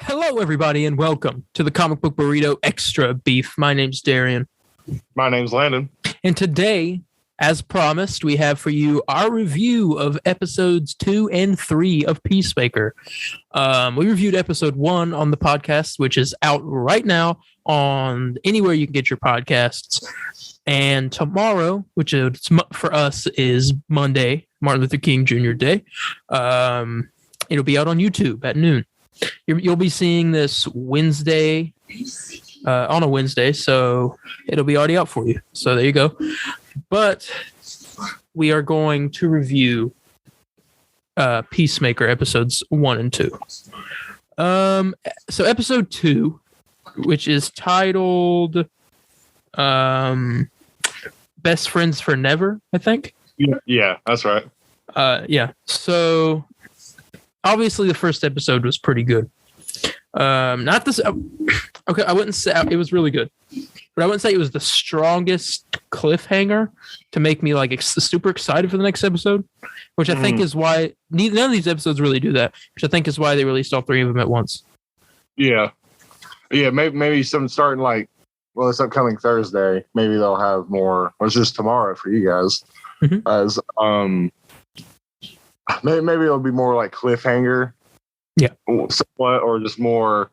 Hello, everybody, and welcome to the Comic Book Burrito Extra Beef. My name's Darian. My name's Landon. And today, as promised, we have for you our review of episodes 2 and 3 of Peacemaker. We reviewed episode 1 on the podcast, which is out right now on anywhere you can get your podcasts. And tomorrow, which is, for us is Monday, Martin Luther King Jr. Day, it'll be out on YouTube at noon. You'll be seeing this Wednesday, on a Wednesday, so it'll be already out for you. So there you go. But we are going to review Peacemaker episodes 1 and 2. So episode 2, which is titled Best Friends for Never, I think. Yeah, that's right. Yeah. So obviously the first episode was pretty good. Not this. Okay, I wouldn't say it was really good, but I wouldn't say it was the strongest cliffhanger to make me like super excited for the next episode. Which I think is why none of these episodes really do that. Which I think is why they released all 3 of them at once. Yeah. Maybe some starting like, well, it's upcoming Thursday. Maybe they'll have more. Or it's just tomorrow for you guys. Mm-hmm. As maybe it'll be more like cliffhanger. Yeah. Somewhat, or just more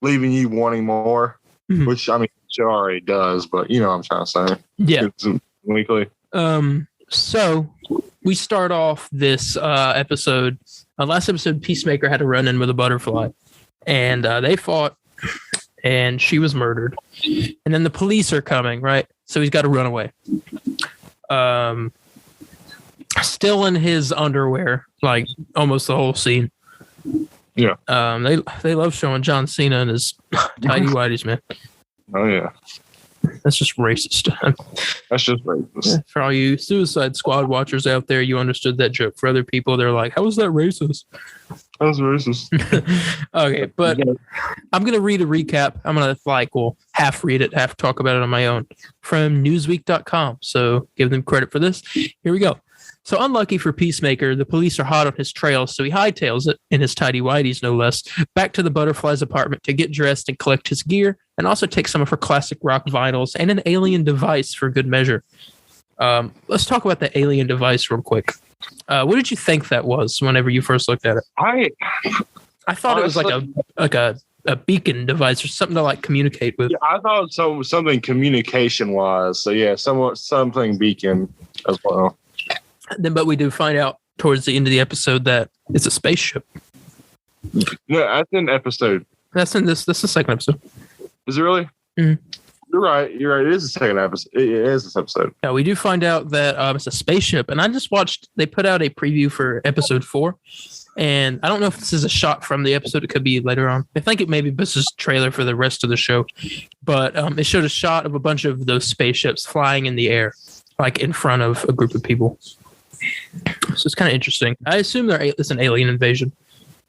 leaving you wanting more, which I mean, it already does, but you know what I'm trying to say. Yeah. It's weekly. So we start off this episode. Last episode, Peacemaker had a run in with a butterfly, and they fought, and she was murdered. And then the police are coming, right? So he's got to run away. Still in his underwear, like almost the whole scene. Yeah. They love showing John Cena and his tidy whities, man. Oh yeah. That's just racist. That's just racist. For all you Suicide Squad watchers out there, you understood that joke. For other people, they're like, "How is that racist?" That's racist. Okay, but I'm gonna read a recap. I'm gonna half read it, half talk about it on my own from Newsweek.com. So give them credit for this. Here we go. So unlucky for Peacemaker, the police are hot on his trail, so he hightails it, in his tidy whities no less, back to the Butterfly's apartment to get dressed and collect his gear, and also take some of her classic rock vinyls and an alien device for good measure. Let's talk about the alien device real quick. What did you think that was whenever you first looked at it? I thought honestly, it was like a beacon device or something to like communicate with. Yeah, I thought something communication-wise. So yeah, something beacon as well. But we do find out towards the end of the episode that it's a spaceship. No, that's in episode. That's in this. This is the second episode. Is it really? Mm-hmm. You're right. It is the second episode. It is this episode. Yeah, we do find out that it's a spaceship. And I just watched. They put out a preview for episode 4, and I don't know if this is a shot from the episode. It could be later on. I think it maybe this is a trailer for the rest of the show. But it showed a shot of a bunch of those spaceships flying in the air, like in front of a group of people. So it's kind of interesting. I assume it's an alien invasion,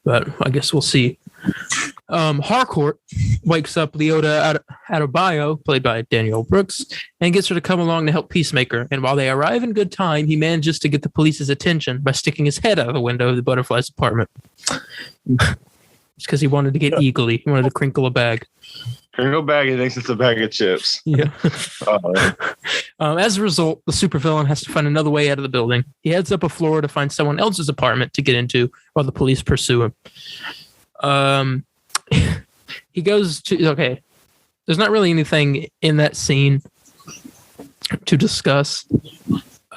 but I guess we'll see. Harcourt wakes up Leota Adebayo, played by Danielle Brooks, and gets her to come along to help Peacemaker. And while they arrive in good time, he manages to get the police's attention by sticking his head out of the window of the Butterfly's apartment. It's because he wanted to get eagerly. He wanted to crinkle a bag. Crinkle bag, he thinks it's a bag of chips. Yeah. As a result, the supervillain has to find another way out of the building. He heads up a floor to find someone else's apartment to get into while the police pursue him. He goes to... Okay. There's not really anything in that scene to discuss.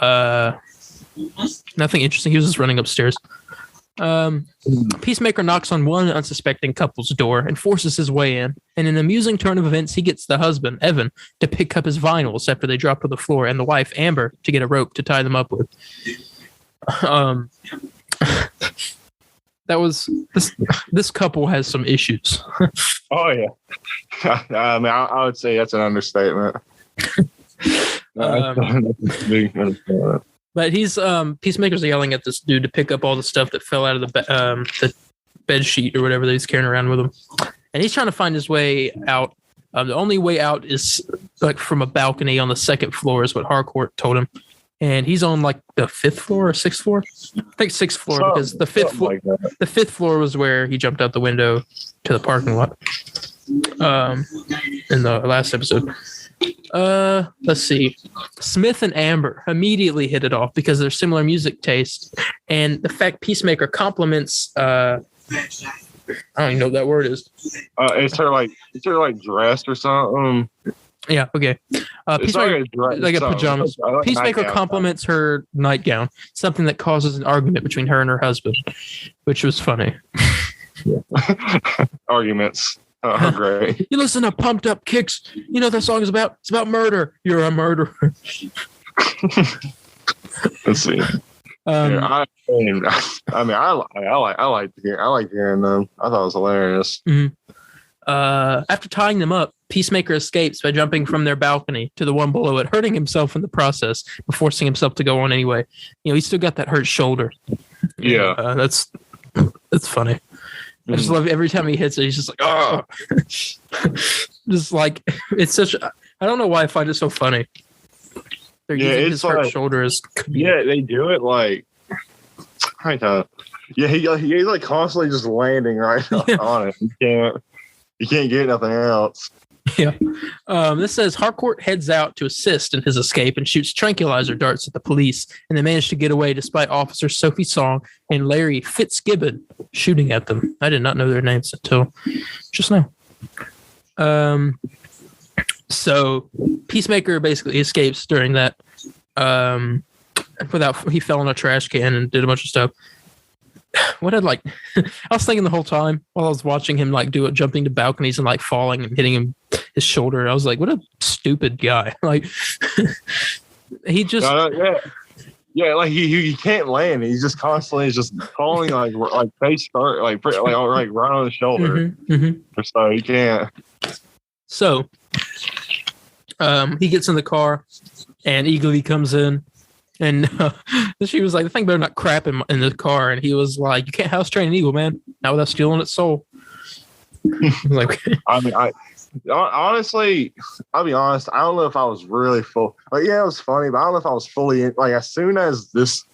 Nothing interesting. He was just running upstairs. Peacemaker knocks on one unsuspecting couple's door and forces his way in. In an amusing turn of events, he gets the husband, Evan, to pick up his vinyls after they drop to the floor, and the wife, Amber, to get a rope to tie them up with. That was this couple has some issues. Oh yeah, I mean, I would say that's an understatement. But he's Peacemaker's yelling at this dude to pick up all the stuff that fell out of the bed sheet or whatever that he's carrying around with him, and he's trying to find his way out. The only way out is like from a balcony on the second floor, is what Harcourt told him. and he's on like the 5th floor or 6th floor. I think 6th floor because the 5th floor, like the 5th floor was where he jumped out the window to the parking lot. In the last episode. Let's see. Smith and Amber immediately hit it off because they're similar music tastes, and the fact Peacemaker compliments. I don't even know what that word is. It's her like dress or something. Yeah. Okay. Peacemaker, like a pajamas. Like Peacemaker compliments her nightgown, something that causes an argument between her and her husband, which was funny. Arguments. Oh, great. You listen to Pumped Up Kicks. You know what that song is about? It's about murder. You're a murderer. Let's see. I like hearing them. I thought it was hilarious. Mm-hmm. After tying them up, Peacemaker escapes by jumping from their balcony to the one below it, hurting himself in the process, but forcing himself to go on anyway. You know, he's still got that hurt shoulder. Yeah, that's funny. I just love every time he hits it. He's just like, oh, just like it's such. I don't know why I find it so funny. They're using his hurt shoulder as. Yeah, they do it like. Yeah, he's like constantly just landing right on it. You can't get nothing else. Yeah. This says Harcourt heads out to assist in his escape and shoots tranquilizer darts at the police, and they manage to get away despite Officer Sophie Song and Larry Fitzgibbon shooting at them. I did not know their names until just now. So Peacemaker basically escapes during that. He fell in a trash can and did a bunch of stuff. What I'd like, I was thinking the whole time while I was watching him like do it, jumping to balconies and like falling and hitting him his shoulder. I was like, what a stupid guy! Like he just like he can't land. He's just constantly just falling like face start like right on the shoulder. So he can't. So he gets in the car and Eagerly comes in. And she was like, the thing better not crap in the car. And he was like, you can't house train an eagle, man. Not without stealing its soul. Like, honestly, I'll be honest. I don't know if I was really full. Like, yeah, it was funny, but I don't know if I was fully in. Like, as soon as this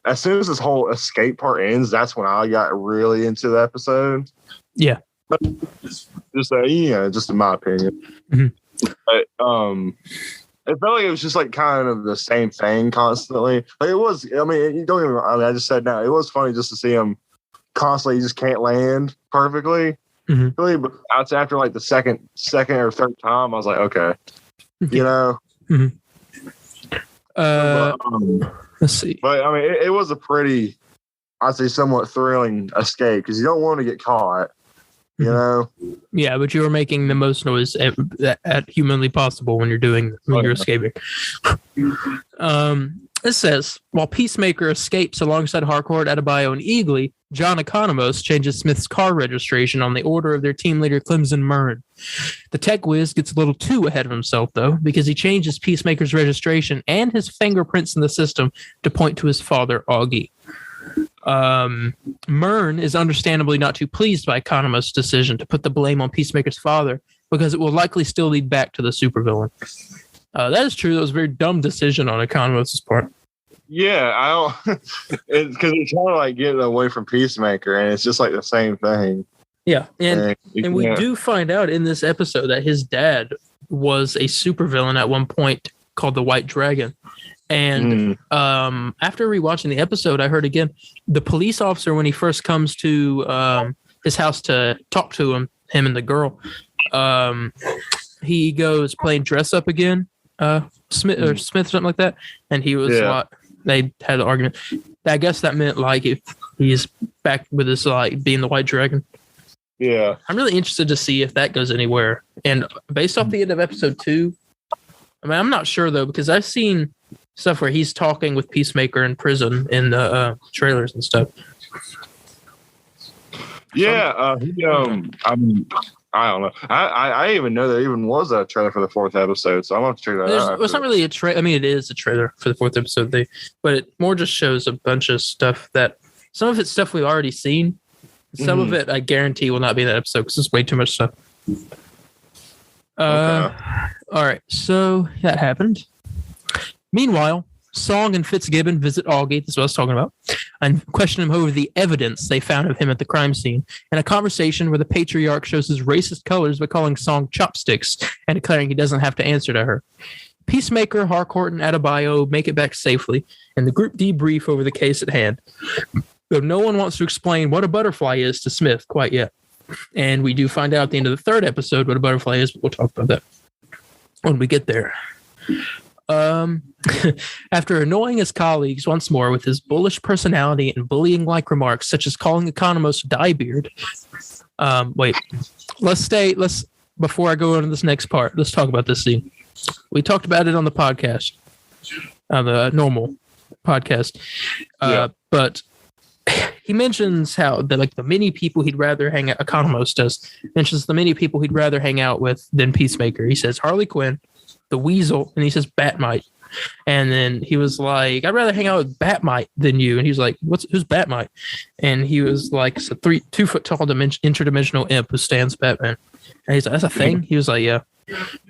whole escape part ends, that's when I got really into the episode. Yeah. Just in my opinion. Mm-hmm. But, it felt like it was just like kind of the same thing constantly. Like it was. I mean, I just said now it was funny just to see him constantly. He just can't land perfectly. Mm-hmm. Really, but after like the second or third time, I was like, okay, you know. Mm-hmm. Let's see. But I mean, it was a pretty, I'd say, somewhat thrilling escape because you don't want to get caught. You know? Yeah, but you were making the most noise at humanly possible when you're escaping. It says, while Peacemaker escapes alongside Harcourt, Adebayo, and Eagley, John Economos changes Smith's car registration on the order of their team leader, Clemson Murn. The tech whiz gets a little too ahead of himself, though, because he changes Peacemaker's registration and his fingerprints in the system to point to his father, Augie. Murn is understandably not too pleased by Economos' decision to put the blame on Peacemaker's father because it will likely still lead back to the supervillain. That is true. That was a very dumb decision on Economos' part. Yeah, I don't. It's because it's kind of like getting away from Peacemaker, and it's just like the same thing. Yeah, and we do find out in this episode that his dad was a supervillain at one point called the White Dragon. And after rewatching the episode, I heard again the police officer when he first comes to his house to talk to him and the girl. He goes playing dress up again, Smith something like that, and he was like, they had an argument. I guess that meant like if he's back with his like being the White Dragon. Yeah, I'm really interested to see if that goes anywhere. And based off the end of episode 2, I mean, I'm not sure though because I've seen stuff where he's talking with Peacemaker in prison in the trailers and stuff. Yeah, I mean, I don't know. I didn't even know there even was a trailer for the 4th episode, so I'm going to check that out. It's not really a trailer. I mean, it is a trailer for the 4th episode, but it more just shows a bunch of stuff that some of it's stuff we've already seen. Some of it, I guarantee, will not be in that episode because it's way too much stuff. Okay. All right, so that happened. Meanwhile, Song and Fitzgibbon visit Augie, that's what I was talking about, and question him over the evidence they found of him at the crime scene. In a conversation where the patriarch shows his racist colors by calling Song chopsticks and declaring he doesn't have to answer to her. Peacemaker, Harcourt, and Adebayo make it back safely, and the group debrief over the case at hand. Though no one wants to explain what a butterfly is to Smith quite yet. And we do find out at the end of the third episode what a butterfly is, but we'll talk about that when we get there. After annoying his colleagues once more with his bullish personality and bullying-like remarks, such as calling economist Diebeard. Before I go on to this next part, let's talk about this scene. We talked about it on the podcast, the normal podcast. But he mentions how the many people he'd rather hang out, Economos does, mentions the many people he'd rather hang out with than Peacemaker. He says Harley Quinn, the Weasel, and he says Batmite. And then he was like, I'd rather hang out with Batmite than you. And he was like, who's Batmite? And he was like, it's a 2 foot tall interdimensional imp who stands Batman. And he's like, that's a thing? He was like, yeah.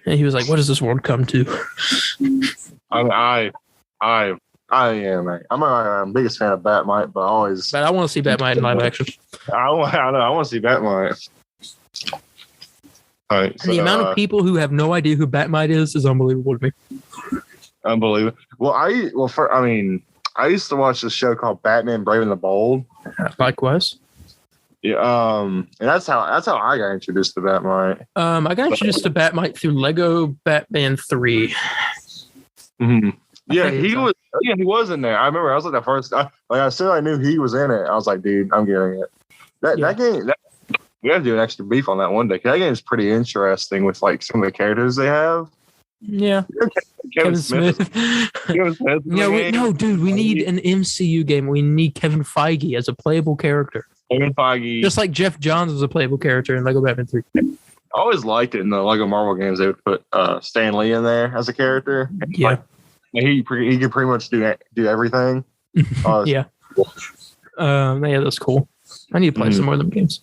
And he was like, what does this world come to? I am. I'm a biggest fan of Batmite, but I want to see Batmite in live action. I want to see Batmite. All right, so, the amount of people who have no idea who Batmite is unbelievable to me. Unbelievable. Well, I used to watch this show called Batman Brave and the Bold. Likewise. Yeah, and that's how I got introduced to Batmite. I got introduced to Batmite through Lego Batman 3. Mm-hmm. Yeah, he was in there. I remember I was like the first. I said I knew he was in it. I was like, dude, I'm getting it. That game. We got to do an extra beef on that one day. That game is pretty interesting with like some of the characters they have. Yeah, Kevin Smith. Kevin Smith. No, dude, we need an MCU game. We need Kevin Feige as a playable character. Kevin Feige, just like Jeff Johns was a playable character in Lego Batman 3. I always liked it in the Lego Marvel games. They would put Stan Lee in there as a character. Yeah, he could pretty much do everything. Yeah, that's cool. I need to play some more of them games.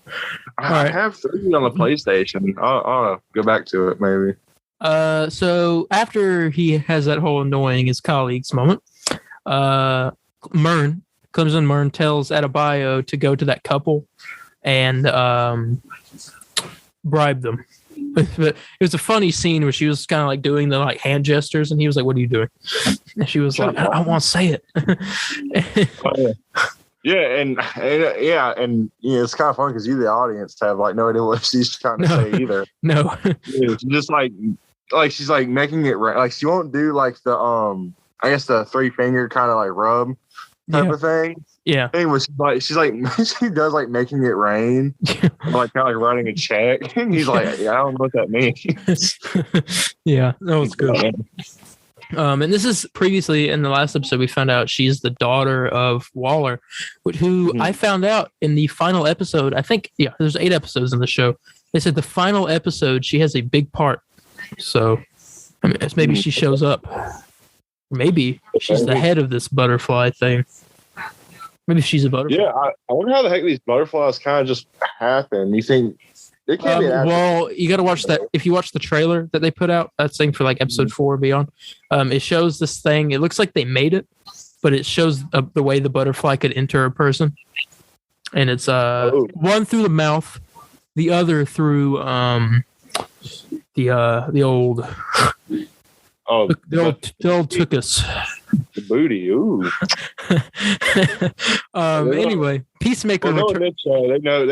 I have 3 on the PlayStation. I'll go back to it maybe. So after he has that whole annoying his colleagues moment, Myrn tells Adebayo to go to that couple and bribe them. But it was a funny scene where she was kind of like doing the like hand gestures, and he was like, "What are you doing?" And she was like, "I want to say it." Yeah, and it's kind of fun because you, the audience, have like no idea what she's trying to say either. No, it's just like she's like making it right. Like she won't do like the I guess the 3-finger kind of like rub type of thing. Yeah, thing was she's like she does like making it rain, like kind of like writing a check. And he's like, yeah, I don't know what that means. Yeah, that was good. And this is previously in the last episode, we found out she's the daughter of Waller, who I found out in the final episode. I think, there's 8 episodes in the show. They said the final episode, she has a big part. So maybe she shows up. Maybe she's the head of this butterfly thing. Maybe she's a butterfly. Yeah, I wonder how the heck these butterflies kind of just happen. You think it can't be that? Well, you got to watch that. If you watch the trailer that they put out, that's thing for like episode 4 or beyond. It shows this thing. It looks like they made it, but it shows the way the butterfly could enter a person, and it's one through the mouth, the other through the old tuchus. The booty, ooh. Anyway, Peacemaker. They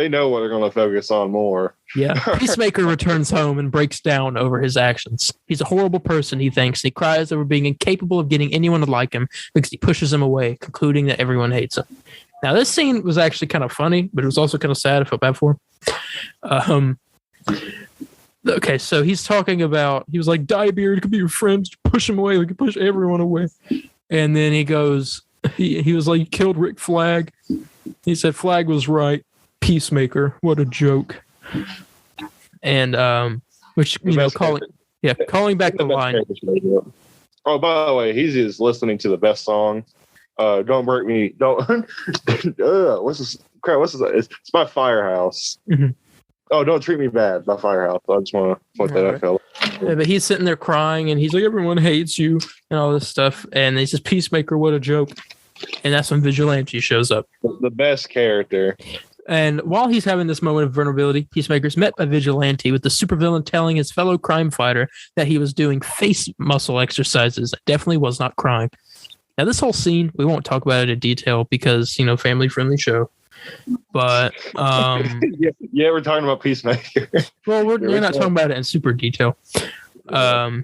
know what they're going to focus on more. Yeah, Peacemaker returns home and breaks down over his actions. He's a horrible person, he thinks. He cries over being incapable of getting anyone to like him because he pushes him away, concluding that everyone hates him. Now, this scene was actually kind of funny, but it was also kind of sad. I felt bad for him. Okay, so he's talking about, he was like, Diebeard could be your friends, push him away, we could push everyone away. And then he goes, he was like, you killed Rick Flag. He said Flag was right. Peacemaker, what a joke. And which, calling back the line. Oh, by the way, he's just listening to the best song. Don't break me. Don't. What's this? Crap. What's this? It's by Firehouse. Mm-hmm. Oh, Don't Treat Me Bad by Firehouse. I just want to point that out, fella. But he's sitting there crying, and he's like, everyone hates you, and all this stuff. And he says, Peacemaker, what a joke. And that's when Vigilante shows up. The best character. And while he's having this moment of vulnerability, Peacemaker's met by Vigilante, with the supervillain telling his fellow crime fighter that he was doing face muscle exercises. Definitely was not crying. Now, this whole scene, we won't talk about it in detail because, family-friendly show. But yeah, we're talking about Peacemaker. Well, we're not talking about it in super detail. I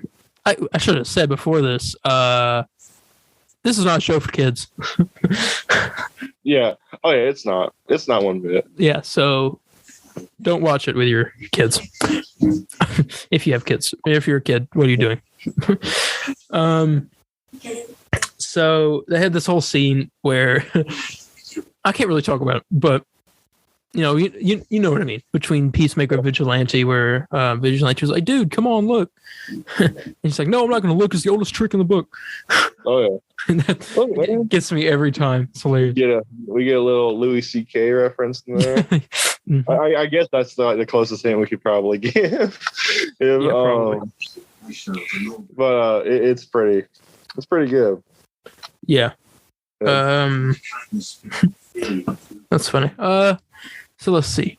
should have said before this. This is not a show for kids. Yeah. Oh yeah, it's not. It's not one bit. Yeah. So don't watch it with your kids. If you have kids. If you're a kid, what are you doing? So they had this whole scene where I can't really talk about it, but you know what I mean, between Peacemaker and Vigilante, where Vigilante was like, dude, come on, look. And he's like, no, I'm not going to look. It's the oldest trick in the book. Oh, yeah. And that gets me every time. It's hilarious. We get a little Louis C.K. reference in there. Mm-hmm. I guess that's the closest thing we could probably give. Probably. But it's pretty good. Yeah. That's funny. So let's see.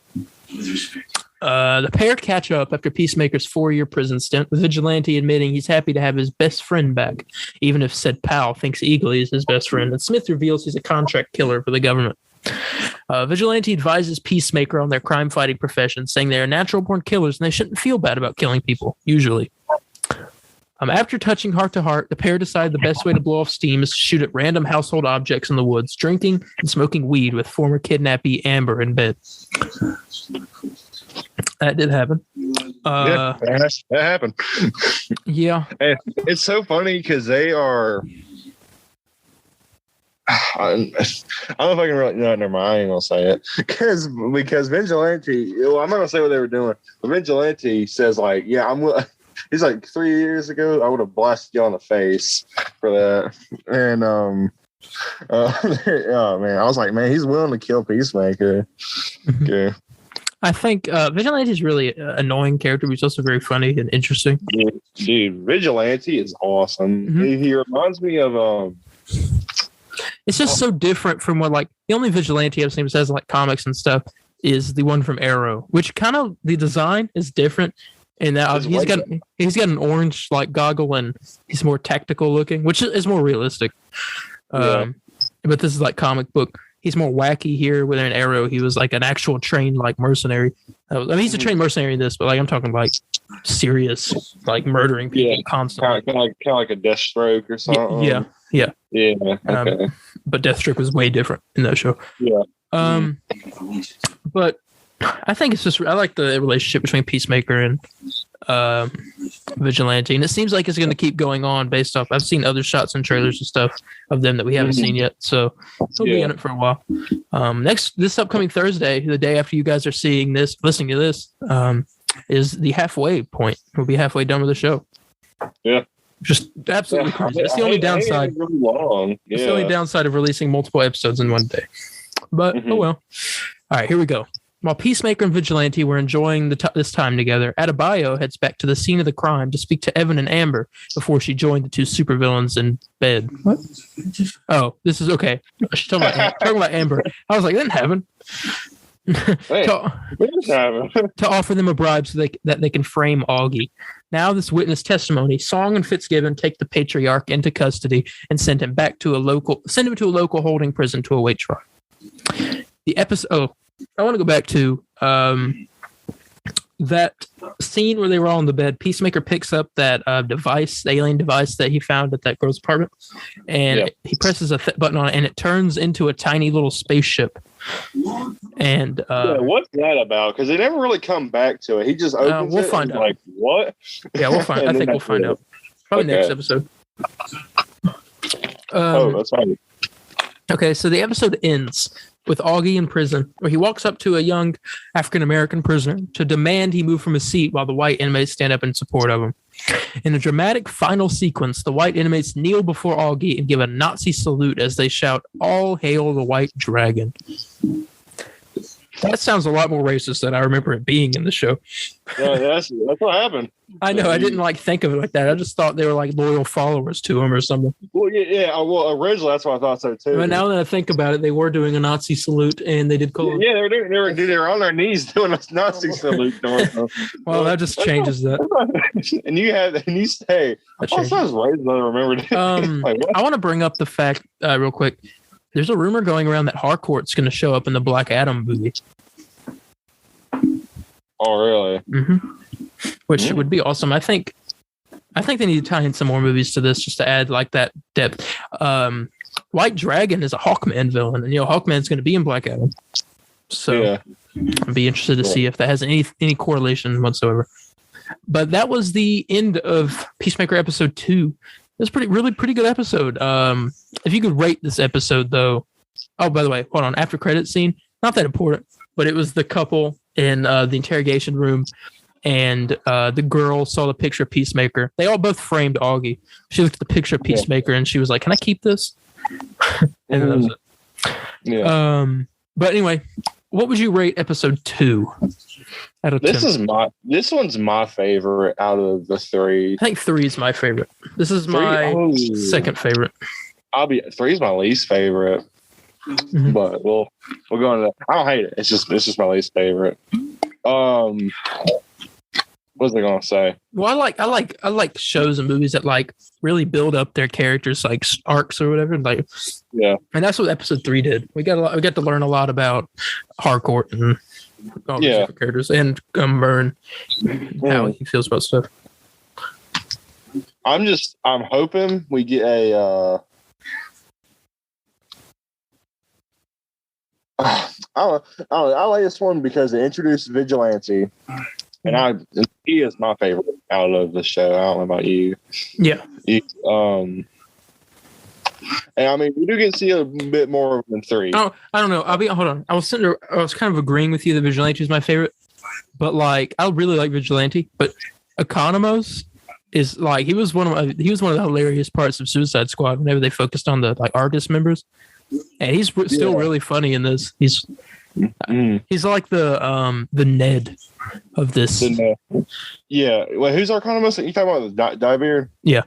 The pair catch up after Peacemaker's 4-year prison stint, with Vigilante admitting he's happy to have his best friend back, even if said pal thinks Eagly is his best friend, and Smith reveals he's a contract killer for the government. Vigilante advises Peacemaker on their crime-fighting profession, saying they are natural-born killers and they shouldn't feel bad about killing people, usually. After touching heart to heart, the pair decide the best way to blow off steam is to shoot at random household objects in the woods, drinking and smoking weed with former kidnappee Amber in bed. That did happen. Yeah, that happened. Yeah. And it's so funny because they are... I don't know if I can really... No, never mind. I ain't going to say it. Because Vigilante... Well, I'm not going to say what they were doing. But Vigilante says, like, yeah, he's like, 3 years ago, I would have blasted you on the face for that. And, oh, man, I was like, man, he's willing to kill Peacemaker. Okay. I think Vigilante is really an annoying character, but he's also very funny and interesting. Yeah, dude, Vigilante is awesome. Mm-hmm. He reminds me of... It's just so different from what, like, the only Vigilante I've seen besides, like, comics and stuff is the one from Arrow, which kind of, the design is different. And he's got an orange like goggle, and he's more tactical looking, which is more realistic. But this is like comic book. He's more wacky here. With an Arrow, he was like an actual trained like mercenary. He's a trained mercenary in this, but like I'm talking like serious, like murdering people constantly. Kind of like a Deathstroke or something. Yeah. Okay. But Deathstroke was way different in that show. Yeah. But I think it's just I like the relationship between Peacemaker and Vigilante, and it seems like it's going to keep going on based off. I've seen other shots and trailers and stuff of them that we haven't seen yet, so he'll be in it for a while. This upcoming Thursday, the day after you guys are listening to this, is the halfway point. We'll be halfway done with the show. Yeah. Just absolutely crazy. It's the only downside. Really long. Yeah. It's the only downside of releasing multiple episodes in one day. But oh well. All right, here we go. While Peacemaker and Vigilante were enjoying this time together, Adebayo heads back to the scene of the crime to speak to Evan and Amber before she joined the two supervillains in bed. What? Oh, this is okay. She's talking about Amber. I was like, that didn't happen. To offer them a bribe so that they can frame Augie. Now, this witness testimony, Song and Fitzgibbon take the patriarch into custody and send him to a local holding prison to await trial. The episode. Oh, I want to go back to that scene where they were all in the bed. Peacemaker picks up that device, the alien device that he found at that girl's apartment, and he presses a button on it, and it turns into a tiny little spaceship. And what's that about? Because they never really come back to it. He just opens we'll find out. Like, what? Yeah, we'll find. I think we'll find out. Probably next episode. That's fine. Okay, so the episode ends with Augie in prison, where he walks up to a young African-American prisoner to demand he move from his seat while the white inmates stand up in support of him. In a dramatic final sequence, the white inmates kneel before Augie and give a Nazi salute as they shout, "All hail the white dragon." That sounds a lot more racist than I remember it being in the show. Yeah, that's what happened. I know. I didn't think of it like that. I just thought they were like loyal followers to him or something. Well, yeah. Well, originally that's what I thought so too. But now that I think about it, they were doing a Nazi salute, and they did call him. Yeah, they were on their knees doing a Nazi salute. Well, that just changes that. And you say, "Oh, sounds racist." I remembered it. I want to bring up the fact real quick. There's a rumor going around that Harcourt's going to show up in the Black Adam movie. Oh, really? Mm-hmm. Which would be awesome. I think they need to tie in some more movies to this just to add like that depth. White Dragon is a Hawkman villain, and Hawkman's going to be in Black Adam. So I'd be interested to see if that has any correlation whatsoever. But that was the end of Peacemaker episode 2. It was really pretty good episode. If you could rate this episode, though. Oh, by the way, hold on. After credit scene, not that important, but it was the couple in the interrogation room, and the girl saw the picture of Peacemaker. They all both framed Augie. She looked at the picture of Peacemaker, and she was like, "Can I keep this?" And that was it. Yeah. But anyway, what would you rate episode 2 out of 10? This one's my favorite out of the 3. I think 3 is my favorite. This is my second favorite. 3 is my least favorite. Mm-hmm. But we'll go into that. I don't hate it. It's just my least favorite. What was I gonna say? Well, I like shows and movies that like really build up their characters, like arcs or whatever. Like, yeah, and that's what episode 3 did. We got to learn a lot about Harcourt and all the different characters, and Myrn, how he feels about stuff. I'm hoping we get a. I like this one because it introduced Vigilante, and he is my favorite out of the show. I don't know about you. Yeah. And I mean, we do get to see a bit more than 3. Oh, I don't know. Hold on. I was kind of agreeing with you that Vigilante is my favorite, but like I really like Vigilante, but Economos is like he was one of the hilarious parts of Suicide Squad whenever they focused on the like artist members. And he's still really funny in this. He's like the Ned of this. Yeah. Well, who's our economist? You talking about Diebeard? Yeah.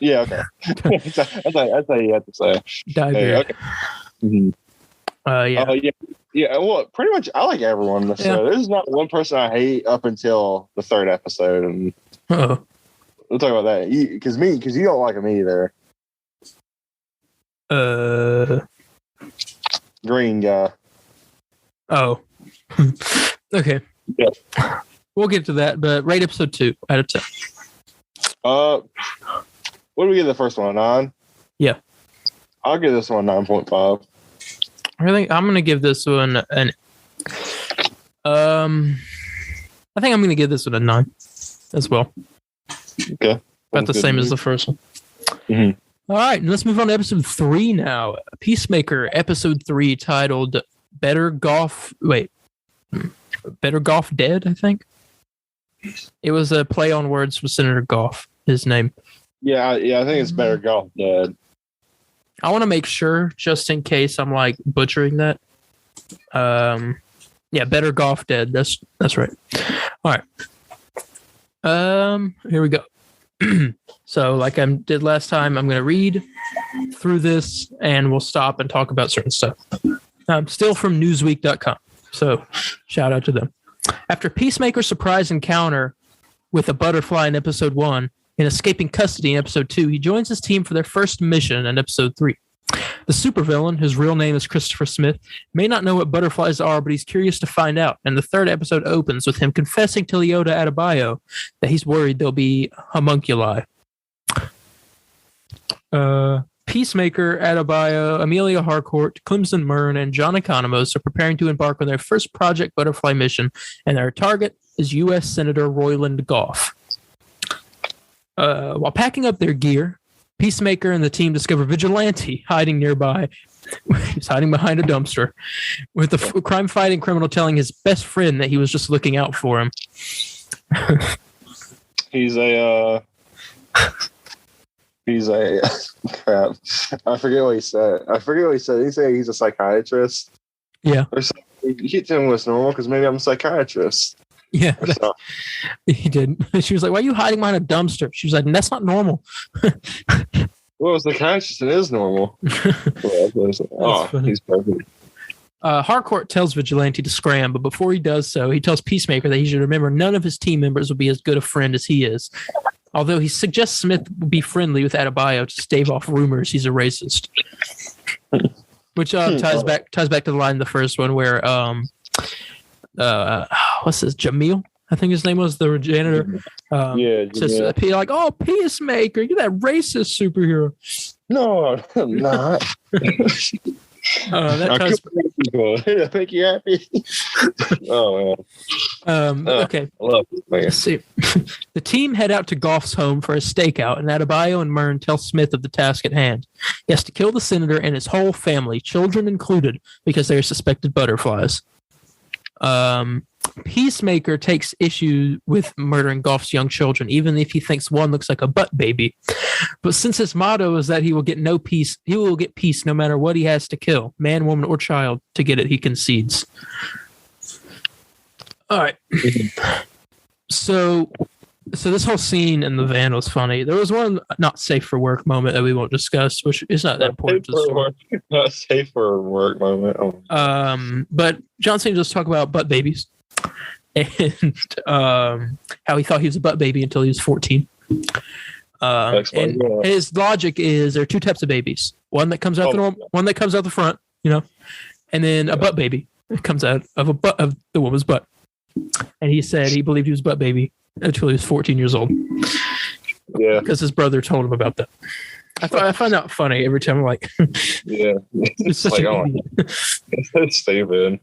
Yeah. Okay. That's how you have to say. Diebeard. Okay. Mm-hmm. Yeah. Well, pretty much, I like everyone in this show. There's not one person I hate up until the 3rd episode, and we'll talk about that. Because you don't like him either. Green guy. Oh. Okay. Yeah. We'll get to that, but rate episode 2 out of 10. What do we give the first one? 9? Yeah. I'll give this one 9.5. I think I'm gonna give this one I think I'm gonna give this one a 9 as well. Okay. About the same as the first one. Mm-hmm. All right, let's move on to episode 3 now. Peacemaker, episode 3, titled Better Golf Dead, I think. It was a play on words with Senator Goff, his name. Yeah, I think it's Better Golf Dead. I want to make sure, just in case I'm like butchering that. Yeah, Better Golf Dead. That's right. All right. Here we go. So like I did last time, I'm going to read through this and we'll stop and talk about certain stuff. Still from Newsweek.com. So shout out to them. After Peacemaker's surprise encounter with a butterfly in episode 1 and escaping custody in episode 2, he joins his team for their first mission in episode 3. The supervillain, whose real name is Christopher Smith, may not know what butterflies are, but he's curious to find out. And the 3rd episode opens with him confessing to Leota Adebayo that he's worried there'll be homunculi. Peacemaker, Adebayo, Amelia Harcourt, Clemson Myrn, and John Economos are preparing to embark on their first Project Butterfly mission, and their target is U.S. Senator Royland Goff. While packing up their gear, Peacemaker and the team discover Vigilante hiding nearby. He's hiding behind a dumpster, with the crime-fighting criminal telling his best friend that he was just looking out for him. He's a crap. I forget what he said. He said he's a psychiatrist. Yeah. he told me what's normal because maybe I'm a psychiatrist. Yeah, he did. She was like, "Why are you hiding behind a dumpster?" She was like, "That's not normal." Well, a psychiatrist, it is normal. He's perfect. Harcourt tells Vigilante to scram, but before he does so, he tells Peacemaker that he should remember none of his team members will be as good a friend as he is. Although he suggests Smith will be friendly with Adebayo to stave off rumors he's a racist. Which ties back to the line in the first one where what's this, Jamil? I think his name was, the janitor. Says, like, "Oh, Peacemaker, you're that racist superhero." No, I'm not. That ties. I make you happy. Oh man. Okay. I love it, man. Let's see. The team head out to Goff's home for a stakeout, and Adebayo and Myrn tell Smith of the task at hand. He has to kill the senator and his whole family, children included, because they are suspected butterflies. Peacemaker takes issue with murdering Goff's young children, even if he thinks one looks like a butt baby. But since his motto is that he will get peace no matter what he has to kill, man, woman, or child. To get it, he concedes. All right. So this whole scene in the van was funny. There was one not safe for work moment that we won't discuss, which is not that important to the story. Not safe for work moment. Oh. But John Cena just talk about butt babies and how he thought he was a butt baby until he was 14. And his logic is there are two types of babies: one that comes out one that comes out the front, and then a butt baby that comes out of of the woman's butt. And he said he believed he was a butt baby until he was 14 years old. Yeah, because his brother told him about that. I find that funny every time. I'm like, yeah, it's such an idiot. It's stupid.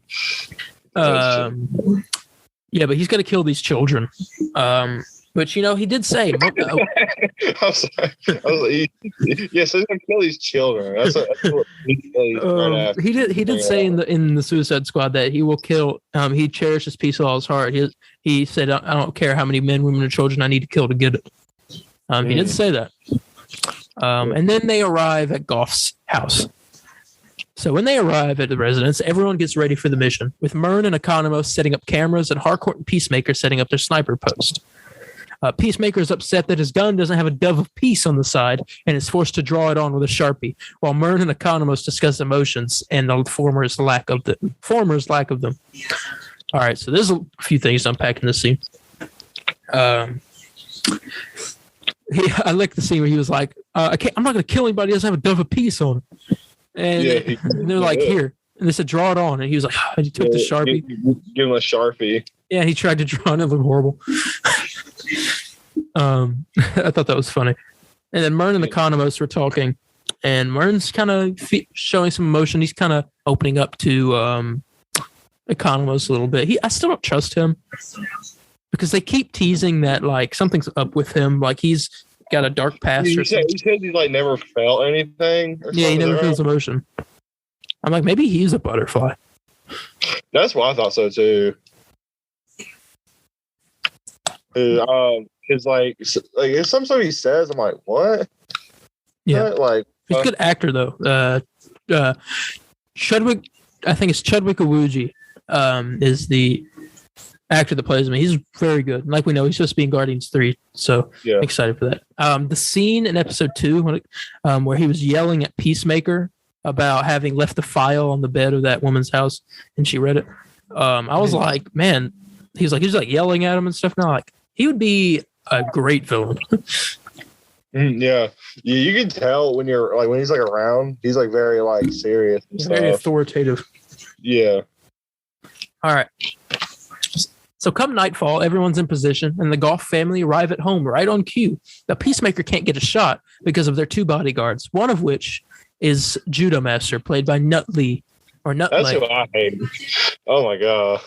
Yeah, but he's got to kill these children. But he did say. I'm sorry. Yes, he's gonna kill these children. That's what he did. He did say in the Suicide Squad that he will kill. He cherishes peace with all his heart. He said, "I don't care how many men, women, or children I need to kill to get it." He did say that. And then they arrive at Goff's house. So when they arrive at the residence, everyone gets ready for the mission, with Myrn and Economos setting up cameras and Harcourt and Peacemaker setting up their sniper post. Peacemaker is upset that his gun doesn't have a dove of peace on the side and is forced to draw it on with a Sharpie, while Myrn and Economos discuss emotions and the former's lack of them. All right, so there's a few things to unpack in this scene. I like the scene where he was like, I'm not going to kill anybody who doesn't have a dove of peace on it. And they're like, here. And they said, draw it on. And he was like, he took the Sharpie. Give him a Sharpie. Yeah, he tried to draw it. It looked horrible. I thought that was funny. And then Myrn and Economos were talking. And Myrn's kind of showing some emotion. He's kind of opening up to Economos a little bit. I still don't trust him. Because they keep teasing that, like, something's up with him. Like, he's got a dark past or something. He said he's, like, never felt anything. Yeah, he never feels emotion. I'm like, maybe he's a butterfly. That's what I thought so, too. Because, like if something he says, I'm like, what? Yeah. Like, he's a good actor, though. Chudwick, I think it's Chudwick Awuji, is the actor that plays him. He's very good. And like we know, he's supposed to be in Guardians 3, so excited for that. The scene in episode 2 where he was yelling at Peacemaker about having left the file on the bed of that woman's house and she read it. I was like, man, he was like yelling at him and stuff. Now, like, he would be a great villain. Yeah, you can tell when he's like around, he's like very like serious and stuff. Very authoritative. Yeah. All right. So come nightfall, everyone's in position, and the Goff family arrive at home right on cue. The Peacemaker can't get a shot because of their two bodyguards, one of which is Judo Master, played by Nutley or Nutley. That's who I hate. Oh my god.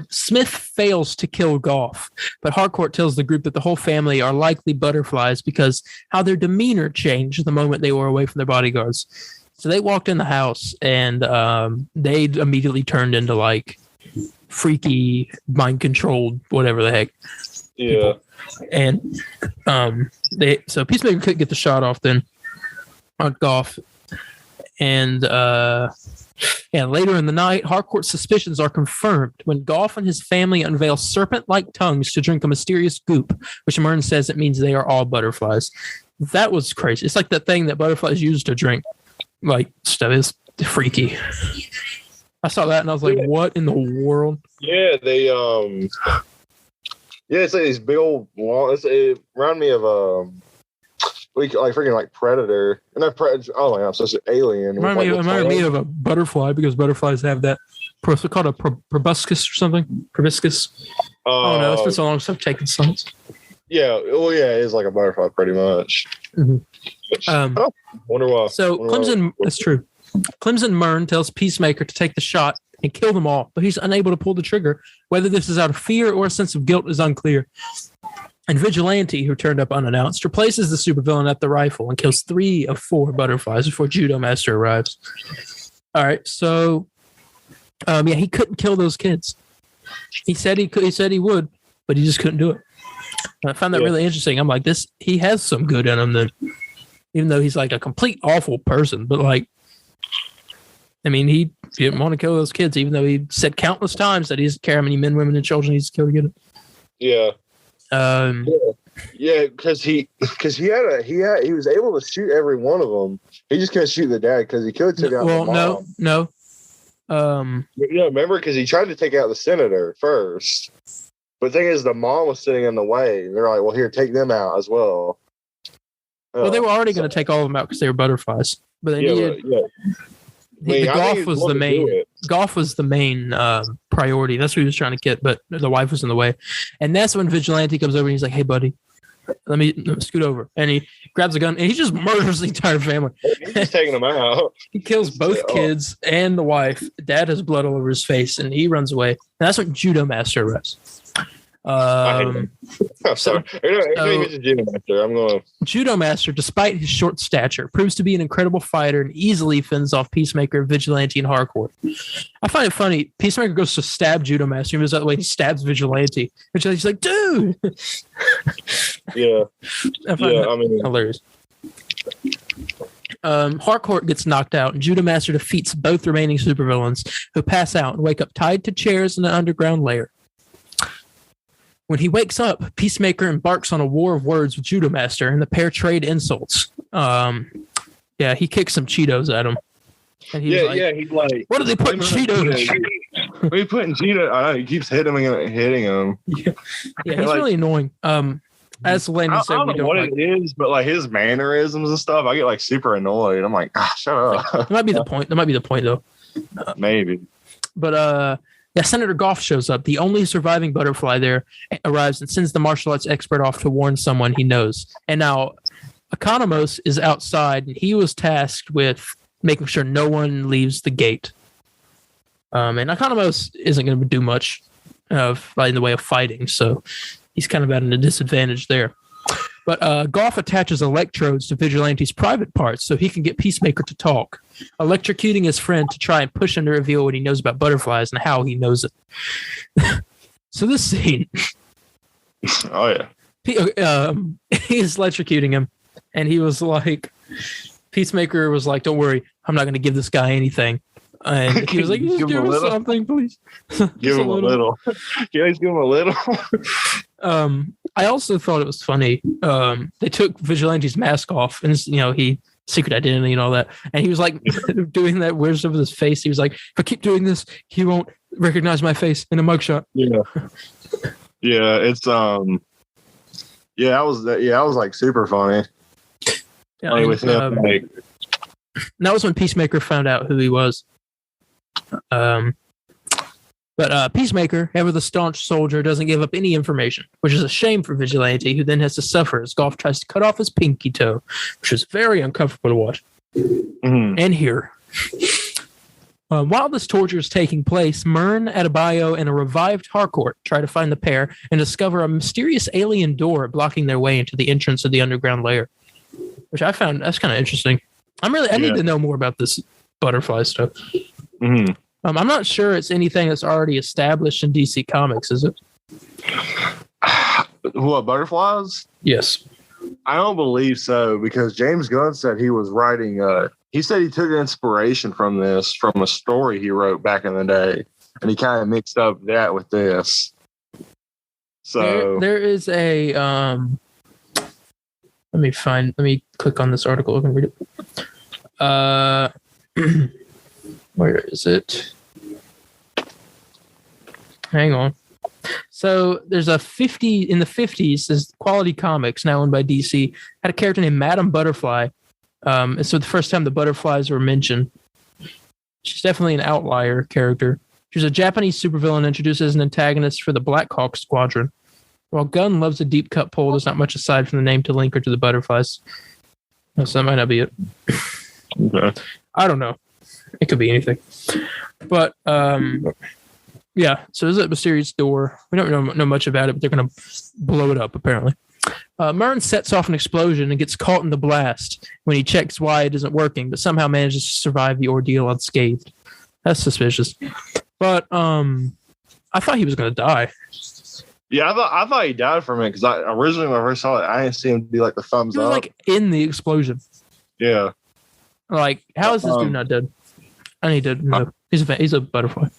Smith fails to kill Goff, but Harcourt tells the group that the whole family are likely butterflies because how their demeanor changed the moment they were away from their bodyguards. So they walked in the house and they immediately turned into like freaky, mind-controlled, whatever the heck. Yeah. People. And so Peacemaker couldn't get the shot off then on Goff. And And later in the night, Harcourt's suspicions are confirmed when Goff and his family unveil serpent-like tongues to drink a mysterious goop, which Myrn says it means they are all butterflies. That was crazy. It's like that thing that butterflies use to drink. Like, stuff is freaky. I saw that and I was like, what in the world? Yeah, they, it's like these big old long, it reminded me of, like freaking like Predator. And not Predator, oh my God, such an alien. Reminded me of a butterfly because butterflies have that, what's it called, a proboscis or something? Proboscis? Oh no, it's been so long since I've taken science. Yeah, well, yeah, it is like a butterfly pretty much. Mm-hmm. Wonder why. So Clemson, that's true. Clemson Myrn tells Peacemaker to take the shot and kill them all, but he's unable to pull the trigger. Whether this is out of fear or a sense of guilt is unclear. And Vigilante, who turned up unannounced, replaces the supervillain at the rifle and kills 3 of 4 butterflies before Judo Master arrives. All right, so he couldn't kill those kids. He said he could. He said he would, but he just couldn't do it. And I found that really interesting. I'm like, he has some good in him, then, even though he's like a complete awful person. But like, I mean, he didn't want to kill those kids, even though he said countless times that he doesn't care how many men, women, and children he's killed to get it. Yeah. Because he was able to shoot every one of them. He just couldn't shoot the dad because he could take out the mom. No. Remember, because he tried to take out the senator first. But the thing is, the mom was sitting in the way. They're like, well, here, take them out as well. Well, they were already going to take all of them out because they were butterflies. But they needed... The golf was the main. Golf was the main priority. That's what he was trying to get, but the wife was in the way. And that's when Vigilante comes over and he's like, "Hey, buddy, let me scoot over." And he grabs a gun and he just murders the entire family. He's just taking them out. He kills both kids and the wife. Dad has blood all over his face, and he runs away. And that's when Judo Master arrives. I'm sorry. Judo Master, despite his short stature, proves to be an incredible fighter and easily fends off Peacemaker, Vigilante, and Harcourt. I find it funny. Peacemaker goes to stab Judo Master. He moves out of the way. He stabs Vigilante. Vigilante's like, dude. Yeah. I mean, hilarious. Harcourt gets knocked out, and Judo Master defeats both remaining supervillains, who pass out and wake up tied to chairs in an underground lair. When he wakes up, Peacemaker embarks on a war of words with Judo Master, and the pair trade insults. He kicks some Cheetos at him. And he's like, what are they putting Cheetos? What are you putting Cheetos? I know, he keeps hitting him. Yeah, he's really annoying. As Landon said, I don't know what it is, but like his mannerisms and stuff, I get like super annoyed. I'm like, shut up. That might be the point. That might be the point, though. Maybe. But Senator Goff shows up. The only surviving butterfly there arrives and sends the martial arts expert off to warn someone he knows. And now Economos is outside, and he was tasked with making sure no one leaves the gate. And Economos isn't going to do much in the way of fighting, so he's kind of at a disadvantage there. But Goff attaches electrodes to Vigilante's private parts so he can get Peacemaker to talk, electrocuting his friend to try and push him to reveal what he knows about butterflies and how he knows it. So this scene... Oh, yeah. He's electrocuting him, and he was like... Peacemaker was like, don't worry, I'm not going to give this guy anything. And he was like, just give him something, please. Give him a little. Can you guys give him a little? I also thought it was funny. They took Vigilante's mask off, and he secret identity and all that. And he was like doing that weird stuff with his face. He was like, if I keep doing this, he won't recognize my face in a mugshot. Yeah. Yeah, it's that was like super funny. Yeah, that was when Peacemaker found out who he was. But Peacemaker, ever the staunch soldier, doesn't give up any information, which is a shame for Vigilante, who then has to suffer as Goff tries to cut off his pinky toe, which is very uncomfortable to watch and hear. While this torture is taking place, Myrn, Adebayo, and a revived Harcourt try to find the pair and discover a mysterious alien door blocking their way into the entrance of the underground lair, which I found that's kind of interesting. I need to know more about this butterfly stuff. Mm-hmm. I'm not sure it's anything that's already established in DC Comics, is it? What, butterflies? Yes. I don't believe so, because James Gunn said he was writing he said he took inspiration from a story he wrote back in the day, and he kind of mixed up that with this. So there is a let me click on this article and read it. Where is it? Hang on. So there's in the 50s, this Quality Comics, now owned by DC, had a character named Madame Butterfly. And so the first time the butterflies were mentioned, she's definitely an outlier character. She's a Japanese supervillain introduced as an antagonist for the Black Hawk Squadron. While Gunn loves a deep cut pull, there's not much aside from the name to link her to the butterflies. So that might not be it. okay. I don't know. It could be anything. But yeah, so there's a mysterious door. We don't know much about it, but they're going to blow it up, apparently. Murn sets off an explosion and gets caught in the blast when he checks why it isn't working, but somehow manages to survive the ordeal unscathed. That's suspicious. But I thought he was going to die. Yeah, I thought he died from it because originally when I first saw it, I didn't see him be like the thumbs He was up. like in the explosion. Yeah. Like, how is this dude not dead? And he did. No, he's a butterfly.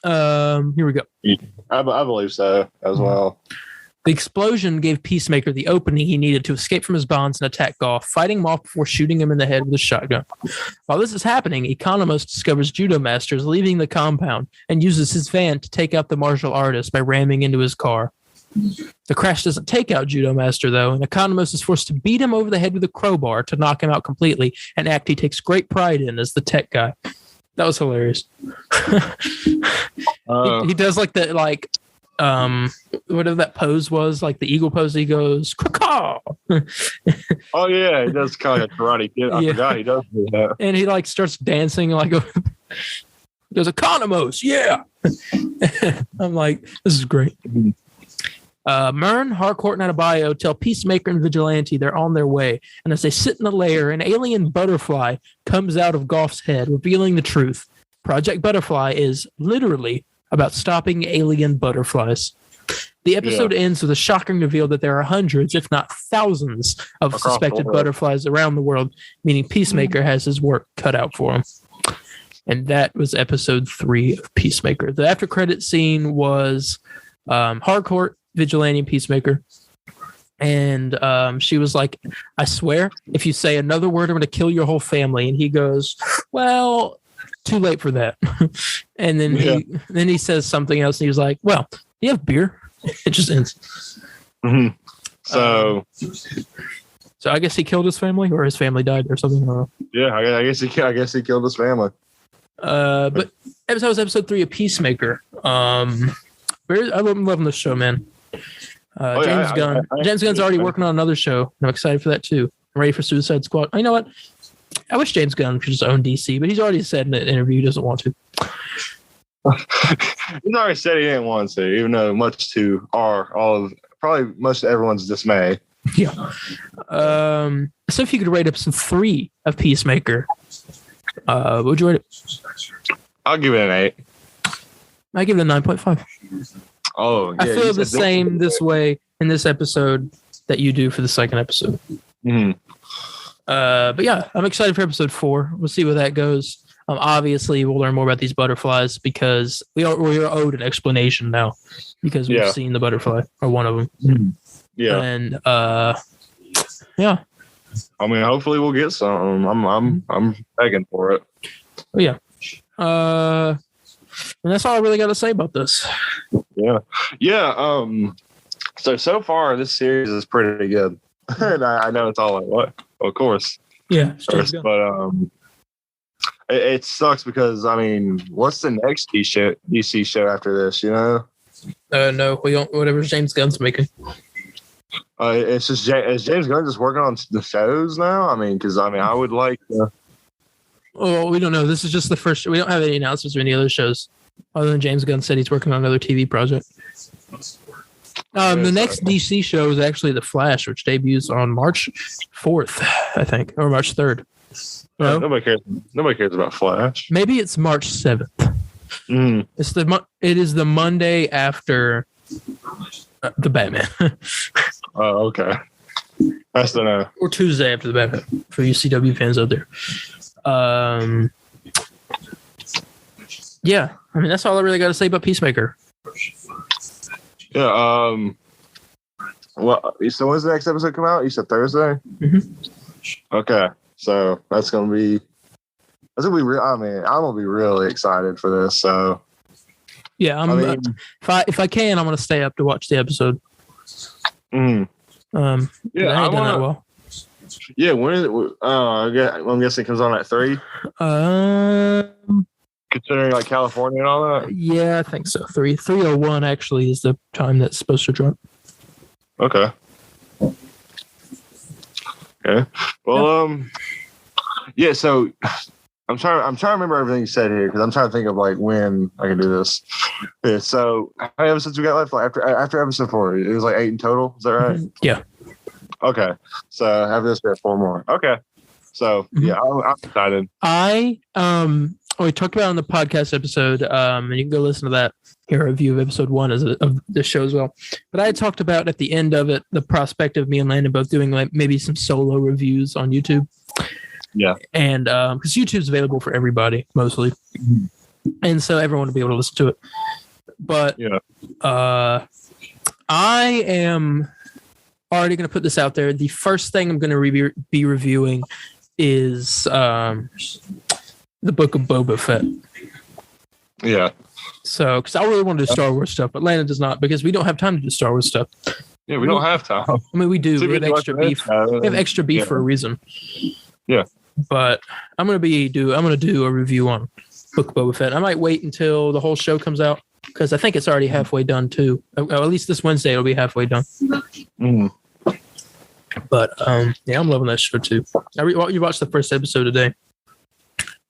Here we go. I believe so as well. The explosion gave Peacemaker the opening he needed to escape from his bonds and attack Goff, fighting him off before shooting him in the head with a shotgun. While this is happening, Economos discovers Judo Masters leaving the compound and uses his van to take out the martial artist by ramming into his car. The crash doesn't take out Judo Master, though, and Economos is forced to beat him over the head with a crowbar to knock him out completely, an act he takes great pride in as the tech guy. That was hilarious. He does like the whatever that pose was, like the eagle pose. He goes, "Caw." Oh yeah, he does kind of like a Karate Kid. I forgot he does do that. And he like starts dancing like he goes, "Economos, yeah." I'm like, this is great. Murn, Harcourt, and Adebayo tell Peacemaker and Vigilante they're on their way, and as they sit in the lair, an alien butterfly comes out of Goff's head, revealing the truth. Project Butterfly is literally about stopping alien butterflies. The episode ends with a shocking reveal that there are hundreds, if not thousands, of suspected butterflies around the world, meaning Peacemaker has his work cut out for him. And that was episode 3 of Peacemaker. The after credit scene was Harcourt, Vigilante, and Peacemaker. And she was like, "I swear, if you say another word, I'm going to kill your whole family." And he goes, "Well, too late for that." And then he says something else, and he was like, "Well, you have beer?" It just ends. Mm-hmm. So I guess he killed his family, or his family died, or something. I don't know. Yeah, I guess he killed his family. But that was episode 3 of Peacemaker. I'm loving this show, man. James Gunn. James Gunn's already working on another show. I'm excited for that too. I'm ready for Suicide Squad. You know what? I wish James Gunn could just own DC, but he's already said in an interview he doesn't want to. He's already said he didn't want to, even though much to everyone's dismay. Yeah. So if you could rate episode 3 of Peacemaker, what would you rate it? I'll give it an 8. I give it a 9.5. Oh, yeah. I feel the same this way in this episode that you do for the second episode. Mm-hmm. But yeah, I'm excited for episode 4. We'll see where that goes. Obviously, we'll learn more about these butterflies because we are owed an explanation now because we've seen the butterfly or one of them. Mm-hmm. Yeah, and yeah. I mean, hopefully we'll get some. I'm begging for it. Oh yeah. And that's all I really got to say about this. Yeah. So far this series is pretty good, and I know it's all like what, of course. Yeah, but it sucks because I mean, what's the next DC show after this? You know? No, we don't. Whatever James Gunn's making. It's just is James Gunn just working on the shows now? I mean, because I would like. Well, we don't know. This is just the first. We don't have any announcements or any other shows, other than James Gunn said he's working on another TV project. The next DC show is actually The Flash, which debuts on March 4th, I think, or March 3rd. No? Nobody cares. Nobody cares about Flash. Maybe it's March 7th. Mm. It is the Monday after the Batman. Oh, okay. That's the no. Or Tuesday after the Batman for you CW fans out there. Yeah, I mean that's all I really got to say about Peacemaker. Yeah. Well, so when's the next episode come out? You said Thursday. Mm-hmm. Okay, so that's gonna be real. I mean, I'm gonna be really excited for this. So yeah, if I can, I'm gonna stay up to watch the episode. Yeah, I ain't done that well. Yeah, when is it? I'm guessing it comes on at 3. Considering like California and all that. Yeah, I think so. 3:01 actually is the time that's supposed to drop. Okay. Well, yeah. So I'm trying to remember everything you said here because I'm trying to think of like when I can do this. Yeah. So how many episodes we got left? Like after episode 4, it was like 8 in total. Is that right? Yeah. Okay. So after this, we have 4 more. Okay. So yeah, I'm excited. We talked about it on the podcast episode, and you can go listen to that. Hear a review of episode 1 of the show as well. But I had talked about at the end of it the prospect of me and Landon both doing like maybe some solo reviews on YouTube. Yeah, and because YouTube's available for everybody mostly, and so everyone will be able to listen to it. But yeah, I am already going to put this out there. The first thing I'm going to be reviewing is the Book of Boba Fett. Yeah. So, because I really want to do Star Wars stuff, but Landon does not because we don't have time to do Star Wars stuff. Yeah, we don't have time. I mean, we do. We have extra beef. We have extra beef for a reason. Yeah. But I'm gonna do a review on Book of Boba Fett. I might wait until the whole show comes out because I think it's already halfway done too. At least this Wednesday it'll be halfway done. Mm. But yeah, I'm loving that show too. You watched the first episode today.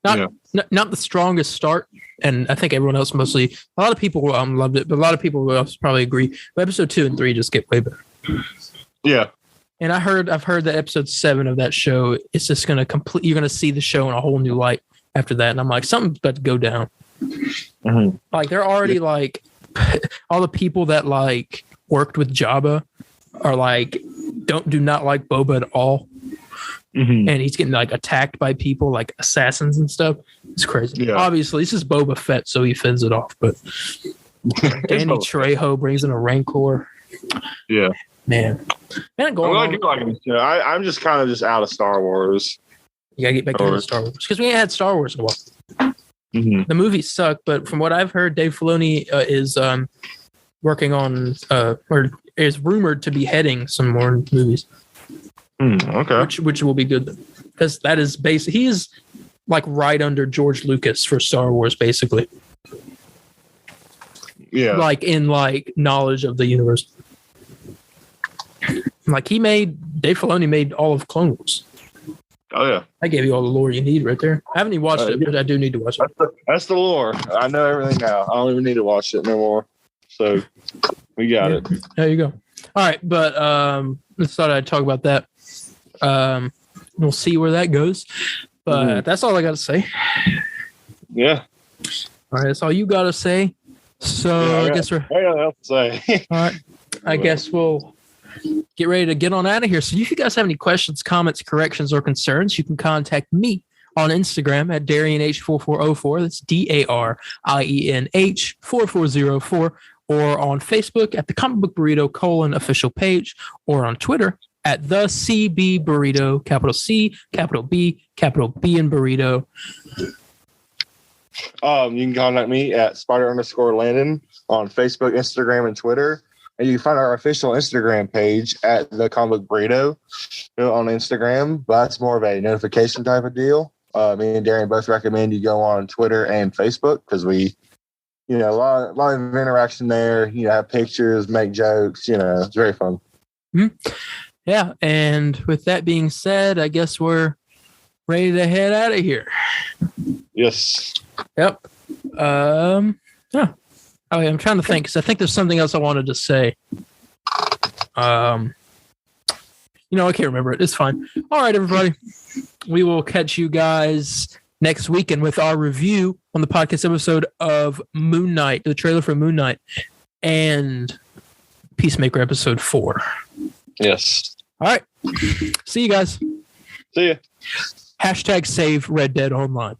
Not the strongest start, and I think everyone else mostly. A lot of people loved it, but a lot of people will probably agree. But episode 2 and 3 just get way better. Yeah, and I've heard that episode 7 of that show is just going to you're going to see the show in a whole new light after that, and I'm like, something's about to go down. Mm-hmm. Like they're already like all the people that like worked with Jabba are like do not like Boba at all. Mm-hmm. And he's getting like attacked by people like assassins and stuff. It's crazy. Yeah. Obviously, this is Boba Fett, so he fends it off. But Danny Trejo brings in a Rancor. Yeah, man. I do like him. I'm just kind of just out of Star Wars. You gotta get back into Star Wars because we ain't had Star Wars in a while. Mm-hmm. The movies suck, but from what I've heard, Dave Filoni is working on or is rumored to be heading some more movies. Okay. Which will be good because that is he is like right under George Lucas for Star Wars, basically. Yeah. Like in like knowledge of the universe. Like Dave Filoni made all of Clone Wars. Oh yeah. I gave you all the lore you need right there. I haven't even watched it, but I do need to watch it. That's the lore. I know everything now. I don't even need to watch it no more. So we got it. There you go. All right, but just thought I'd talk about that. We'll see where that goes, but that's all I got to say. Yeah. All right, that's all you got to say. So I guess we're. I got else to say. All right, I guess we'll get ready to get on out of here. So if you guys have any questions, comments, corrections, or concerns, you can contact me on Instagram at DarienH4404. That's DARIENH4404, or on Facebook at the Comic Book Burrito official page, or on Twitter at the CB Burrito, capital C, capital B, capital B in Burrito. You can contact me at Spider_Landon on Facebook, Instagram, and Twitter. And you can find our official Instagram page at the Comic Book Burrito on Instagram. But that's more of a notification type of deal. Me and Darien both recommend you go on Twitter and Facebook because we, a lot of interaction there. Have pictures, make jokes. It's very fun. Mm-hmm. Yeah, and with that being said, I guess we're ready to head out of here. Yes. Yep. Yeah. Oh, yeah, I'm trying to think because I think there's something else I wanted to say. I can't remember it. It's fine. All right, everybody. We will catch you guys next weekend with our review on the podcast episode of Moon Knight, the trailer for Moon Knight, and Peacemaker episode 4. Yes. All right. See you guys. See ya. # save Red Dead Online.